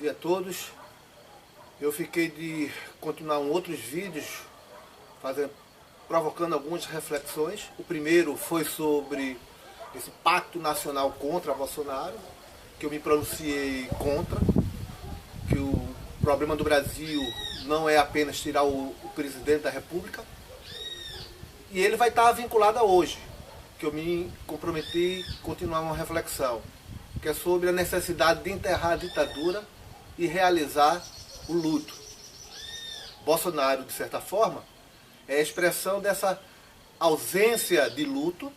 dia a todos. Eu fiquei de continuar outros vídeos provocando algumas reflexões. O primeiro foi sobre esse pacto nacional contra Bolsonaro, que eu me pronunciei contra, que o problema do Brasil não é apenas tirar o presidente da República, e ele vai estar vinculado a hoje, que eu me comprometi a continuar uma reflexão, que é sobre a necessidade de enterrar a ditadura e realizar o luto. Bolsonaro, de certa forma, é a expressão dessa ausência de luto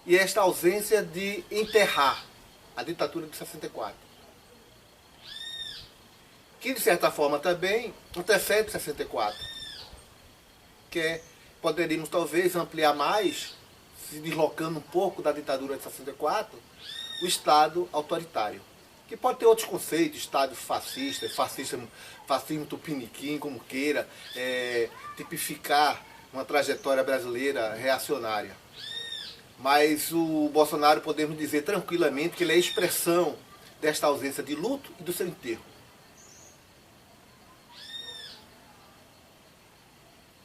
e esta ausência de enterrar a ditadura de 64. Que, de certa forma, também antecede 64. Que poderíamos, talvez, ampliar mais, se deslocando um pouco da ditadura de 64, o Estado autoritário. Que pode ter outros conceitos, Estado fascista, fascismo tupiniquim, como queira, tipificar uma trajetória brasileira reacionária. Mas o Bolsonaro, podemos dizer tranquilamente que ele é a expressão desta ausência de luto e do seu enterro.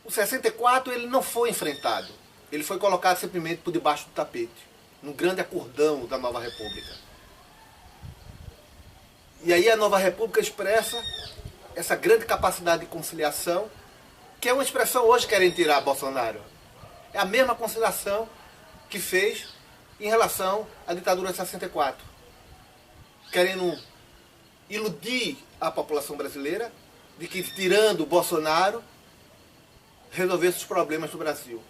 O 64 ele não foi enfrentado, ele foi colocado simplesmente por debaixo do tapete, num grande acordão da Nova República. E aí a Nova República expressa essa grande capacidade de conciliação, que é uma expressão hoje que querem tirar Bolsonaro. É a mesma conciliação que fez em relação à ditadura de 64. Querendo iludir a população brasileira de que, tirando Bolsonaro, resolvesse os problemas do Brasil.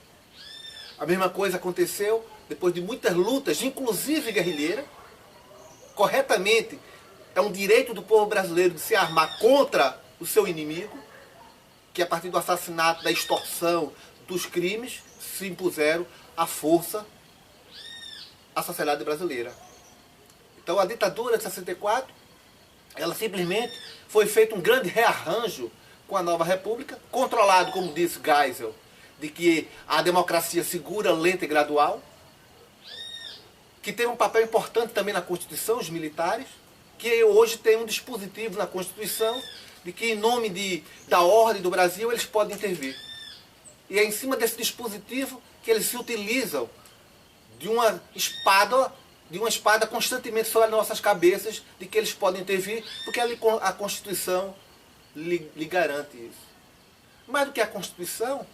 A mesma coisa aconteceu depois de muitas lutas, inclusive guerrilheira. Corretamente, é um direito do povo brasileiro de se armar contra o seu inimigo, que a partir do assassinato, da extorsão, dos crimes, se impuseram à força à sociedade brasileira. Então a ditadura de 64, ela simplesmente foi feito um grande rearranjo com a Nova República, controlado, como disse Geisel, de que a democracia segura, lenta e gradual, que tem um papel importante também na Constituição, os militares, que hoje tem um dispositivo na Constituição de que, em nome da ordem do Brasil, eles podem intervir. E é em cima desse dispositivo que eles se utilizam de uma espada constantemente sobre as nossas cabeças, de que eles podem intervir, porque a Constituição lhe garante isso. Mais do que a Constituição,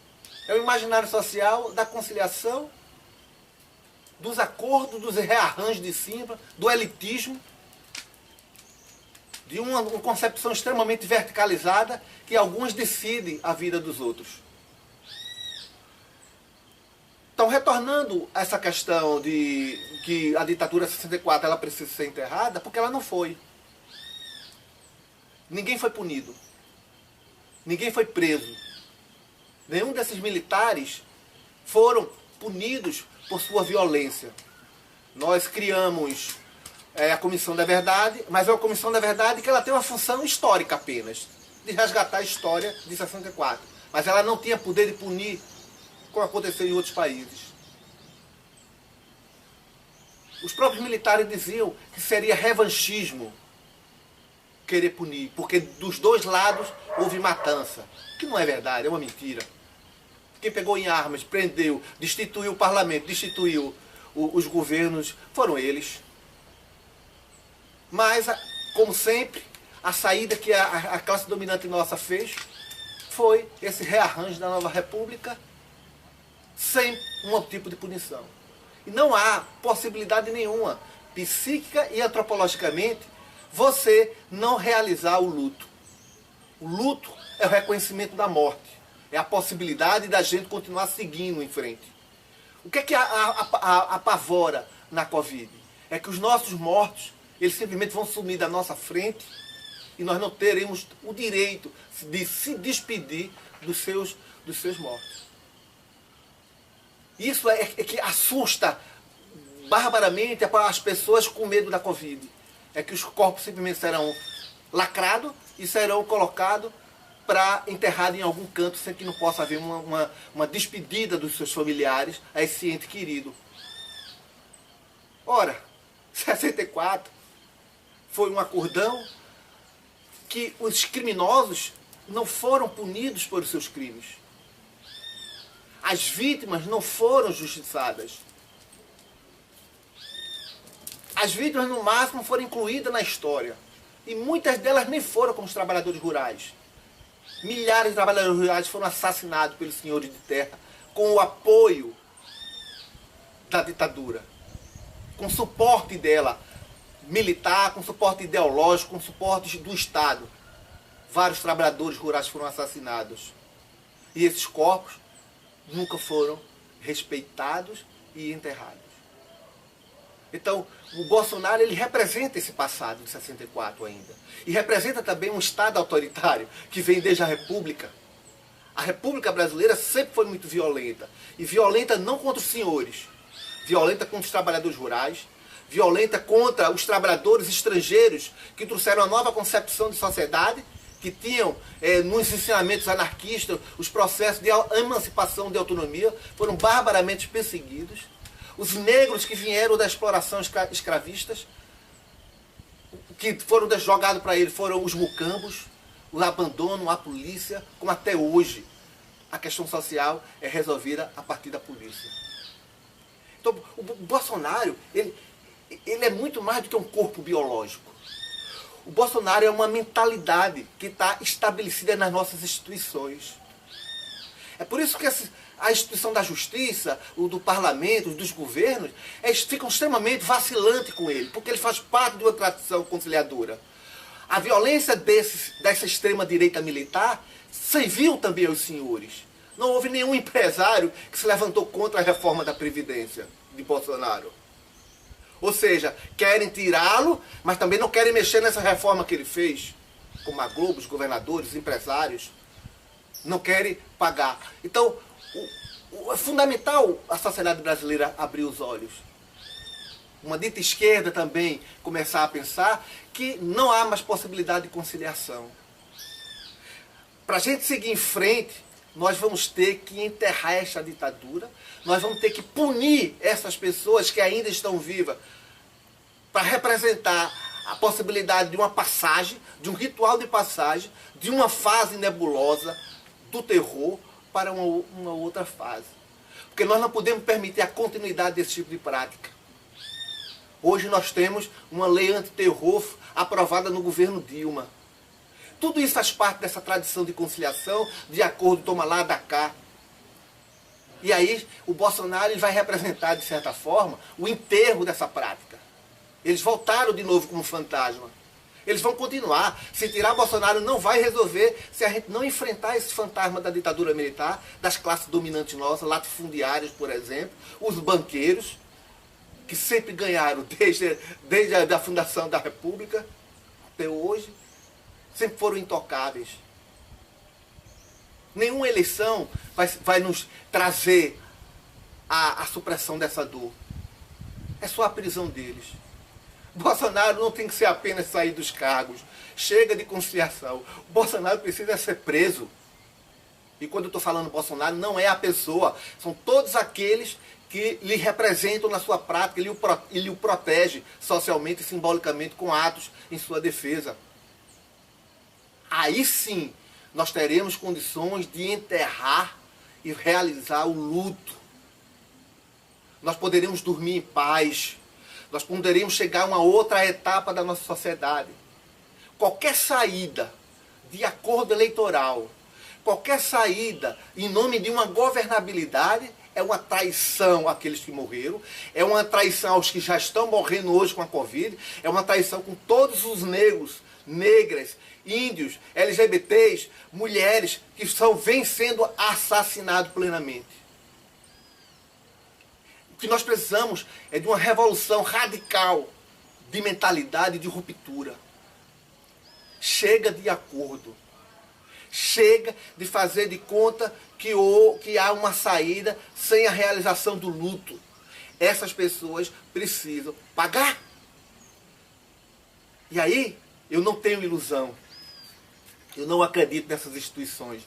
é o imaginário social da conciliação, dos acordos, dos rearranjos de cima, do elitismo, de uma concepção extremamente verticalizada que alguns decidem a vida dos outros. Então, retornando a essa questão de que a ditadura de 64 ela precisa ser enterrada, porque ela não foi. Ninguém foi punido. Ninguém foi preso. Nenhum desses militares foram punidos por sua violência. Nós criamos a Comissão da Verdade, mas é uma Comissão da Verdade que ela tem uma função histórica apenas, de resgatar a história de 64. Mas ela não tinha poder de punir, como aconteceu em outros países. Os próprios militares diziam que seria revanchismo querer punir, porque dos dois lados houve matança, que não é verdade, é uma mentira. Quem pegou em armas, prendeu, destituiu o parlamento, destituiu os governos, foram eles. Mas, como sempre, a saída que a classe dominante nossa fez foi esse rearranjo da Nova República sem um tipo de punição. E não há possibilidade nenhuma, psíquica e antropologicamente, você não realizar o luto. O luto é o reconhecimento da morte. É a possibilidade da gente continuar seguindo em frente. O que é que apavora na Covid? É que os nossos mortos, eles simplesmente vão sumir da nossa frente e nós não teremos o direito de se despedir dos seus mortos. Isso é que assusta barbaramente as pessoas com medo da Covid. É que os corpos simplesmente serão lacrados e serão colocados para enterrar em algum canto sem que não possa haver uma despedida dos seus familiares a esse ente querido. Ora, 64 foi um acordão que os criminosos não foram punidos por seus crimes. As vítimas não foram justiçadas. As vítimas, no máximo, foram incluídas na história. E muitas delas nem foram como os trabalhadores rurais. Milhares de trabalhadores rurais foram assassinados pelos senhores de terra com o apoio da ditadura, com suporte dela militar, com suporte ideológico, com suporte do Estado. Vários trabalhadores rurais foram assassinados. E esses corpos nunca foram respeitados e enterrados. Então, o Bolsonaro, ele representa esse passado de 64 ainda. E representa também um Estado autoritário que vem desde a República. A República Brasileira sempre foi muito violenta. E violenta não contra os senhores, violenta contra os trabalhadores rurais, violenta contra os trabalhadores estrangeiros que trouxeram uma nova concepção de sociedade, que tinham nos ensinamentos anarquistas os processos de emancipação, de autonomia, foram barbaramente perseguidos. Os negros que vieram da exploração escravistas, que foram jogados para ele, foram os mucambos, o abandono, a polícia, como até hoje a questão social é resolvida a partir da polícia. Então, o Bolsonaro, ele é muito mais do que um corpo biológico. O Bolsonaro é uma mentalidade que está estabelecida nas nossas instituições. É por isso que a instituição da justiça, o do parlamento, dos governos, eles ficam extremamente vacilantes com ele, porque ele faz parte de uma tradição conciliadora. A violência dessa extrema-direita militar serviu também aos senhores. Não houve nenhum empresário que se levantou contra a reforma da Previdência de Bolsonaro. Ou seja, querem tirá-lo, mas também não querem mexer nessa reforma que ele fez, como a Globo, os governadores, os empresários. Não querem pagar. Então, é fundamental a sociedade brasileira abrir os olhos. Uma dita esquerda também começar a pensar que não há mais possibilidade de conciliação. Para a gente seguir em frente, nós vamos ter que enterrar essa ditadura, nós vamos ter que punir essas pessoas que ainda estão vivas, para representar a possibilidade de uma passagem, de um ritual de passagem, de uma fase nebulosa do terror para uma outra fase. Porque nós não podemos permitir a continuidade desse tipo de prática. Hoje nós temos uma lei antiterror aprovada no governo Dilma. Tudo isso faz parte dessa tradição de conciliação, de acordo, toma lá, dá cá. E aí o Bolsonaro ele vai representar, de certa forma, o enterro dessa prática. Eles voltaram de novo como fantasma. Eles vão continuar. Se tirar Bolsonaro não vai resolver se a gente não enfrentar esse fantasma da ditadura militar, das classes dominantes nossas, latifundiários, por exemplo, os banqueiros, que sempre ganharam desde a fundação da República até hoje, sempre foram intocáveis. Nenhuma eleição vai nos trazer a supressão dessa dor. É só a prisão deles. Bolsonaro não tem que ser apenas sair dos cargos. Chega de conciliação. O Bolsonaro precisa ser preso. E quando eu estou falando Bolsonaro, não é a pessoa. São todos aqueles que lhe representam na sua prática e lhe o protege socialmente e simbolicamente com atos em sua defesa. Aí sim, nós teremos condições de enterrar e realizar o luto. Nós poderemos dormir em paz. Nós poderíamos chegar a uma outra etapa da nossa sociedade. Qualquer saída de acordo eleitoral, qualquer saída em nome de uma governabilidade é uma traição àqueles que morreram, é uma traição aos que já estão morrendo hoje com a Covid, é uma traição com todos os negros, negras, índios, LGBTs, mulheres que vêm sendo assassinados plenamente. O que nós precisamos é de uma revolução radical de mentalidade, de ruptura. Chega de acordo. Chega de fazer de conta que há uma saída sem a realização do luto. Essas pessoas precisam pagar. E aí, eu não tenho ilusão. Eu não acredito nessas instituições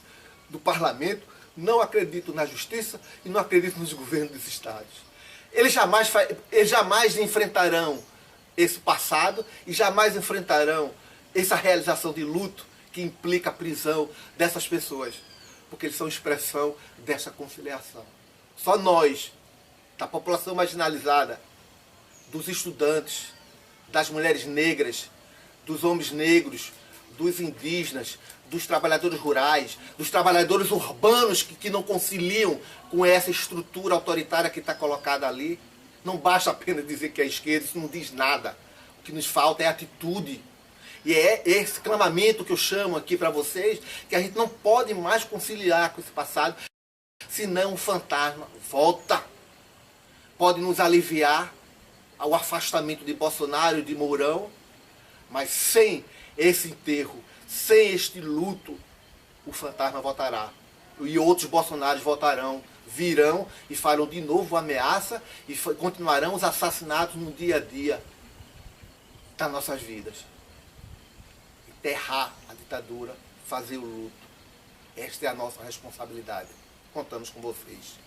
do parlamento, não acredito na justiça e não acredito nos governos dos estados. Eles jamais enfrentarão esse passado e jamais enfrentarão essa realização de luto que implica a prisão dessas pessoas, porque eles são expressão dessa conciliação. Só nós, da população marginalizada, dos estudantes, das mulheres negras, dos homens negros, dos indígenas, dos trabalhadores rurais, dos trabalhadores urbanos que não conciliam com essa estrutura autoritária que está colocada ali. Não basta apenas dizer que é esquerda, isso não diz nada. O que nos falta é atitude. E é esse clamamento que eu chamo aqui para vocês, que a gente não pode mais conciliar com esse passado, senão o fantasma volta. Pode nos aliviar ao afastamento de Bolsonaro e de Mourão, mas sem esse enterro, sem este luto, o fantasma voltará. E outros Bolsonaros voltarão, virão e farão de novo ameaça e continuarão os assassinatos no dia a dia das nossas vidas. Enterrar a ditadura, fazer o luto. Esta é a nossa responsabilidade. Contamos com vocês.